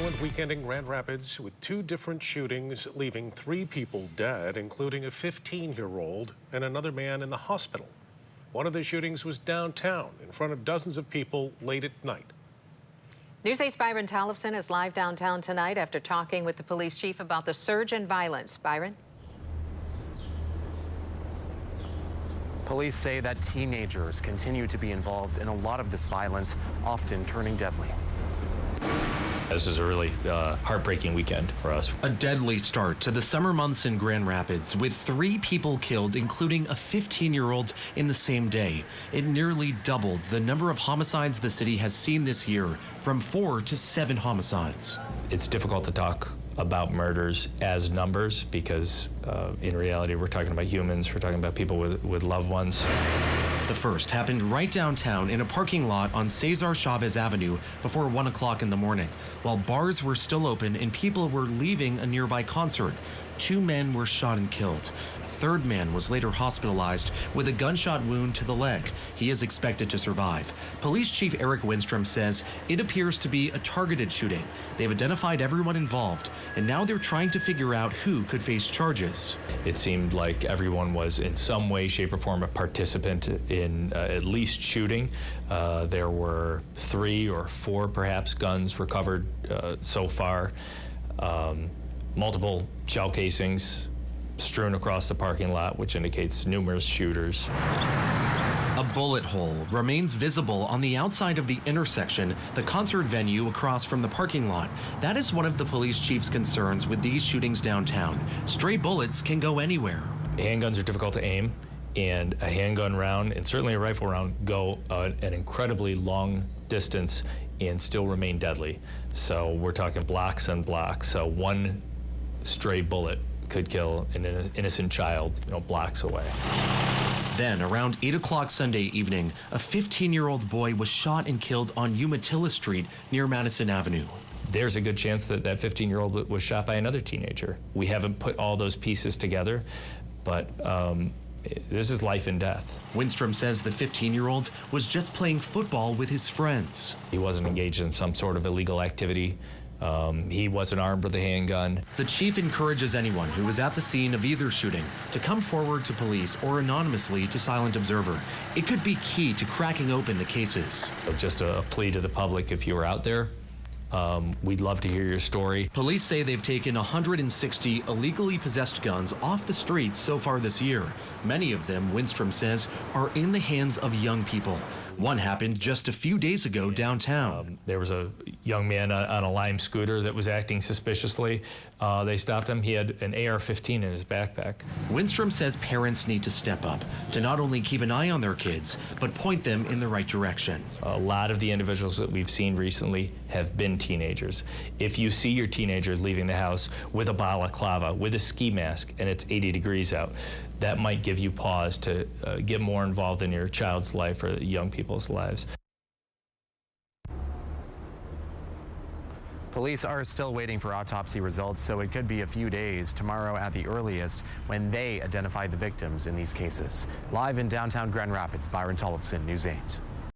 violent weekend in Grand Rapids with two different shootings, leaving 3 people dead, including a 15-year-old and another man in the hospital. One of the shootings was downtown in front of dozens of people late at night. News 8's Byron Tollefson is live downtown tonight after talking with the police chief about the surge in violence. Byron? Police say that teenagers continue to be involved in a lot of this violence, often turning deadly. This is a really heartbreaking weekend for us. A deadly start to the summer months in Grand Rapids, with 3 people killed, including a 15-year-old in the same day. It nearly doubled the number of homicides the city has seen this year, from 4 to 7 homicides. It's difficult to talk about murders as numbers because in reality we're talking about humans, we're talking about people with loved ones. The first happened right downtown in a parking lot on Cesar Chavez Avenue before 1 o'clock in the morning, while bars were still open and people were leaving a nearby concert. 2 men were shot and killed. A 3rd man was later hospitalized with a gunshot wound to the leg. He is expected to survive. Police Chief Eric Winstrom says it appears to be a targeted shooting. They've identified everyone involved, and now they're trying to figure out who could face charges. It seemed like everyone was in some way, shape, or form a participant in at least shooting. There were 3 or 4 perhaps guns recovered so far. Multiple shell casings strewn across the parking lot, which indicates numerous shooters. A bullet hole remains visible on the outside of the intersection, the concert venue across from the parking lot. That is one of the police chief's concerns with these shootings downtown. Stray bullets can go anywhere. Handguns are difficult to aim, and a handgun round, and certainly a rifle round, go an incredibly long distance and still remain deadly. So we're talking blocks and blocks. So one stray bullet could kill an innocent child, blocks away. Then, around 8 o'clock Sunday evening, a 15-year-old boy was shot and killed on Umatilla Street near Madison Avenue. There's a good chance that that 15-year-old was shot by another teenager. We haven't put all those pieces together, but this is life and death. Winstrom says the 15-year-old was just playing football with his friends. He wasn't engaged in some sort of illegal activity. He wasn't armed with a handgun. The chief encourages anyone who was at the scene of either shooting to come forward to police or anonymously to Silent Observer. It could be key to cracking open the cases. Just a plea to the public, if you were out there, we'd love to hear your story. Police say they've taken 160 illegally possessed guns off the streets so far this year. Many of them, Winstrom says, are in the hands of young people. One happened just a few days ago downtown. There was a young man on a Lime scooter that was acting suspiciously. They stopped him. He had an AR-15 in his backpack. Winstrom says parents need to step up to not only keep an eye on their kids, but point them in the right direction. A lot of the individuals that we've seen recently have been teenagers. If you see your teenagers leaving the house with a balaclava, with a ski mask, and it's 80 degrees out, that might give you pause to get more involved in your child's life or young people's lives. Police are still waiting for autopsy results, so it could be a few days, tomorrow at the earliest, when they identify the victims in these cases. Live in downtown Grand Rapids, Byron Tollefson, News 8.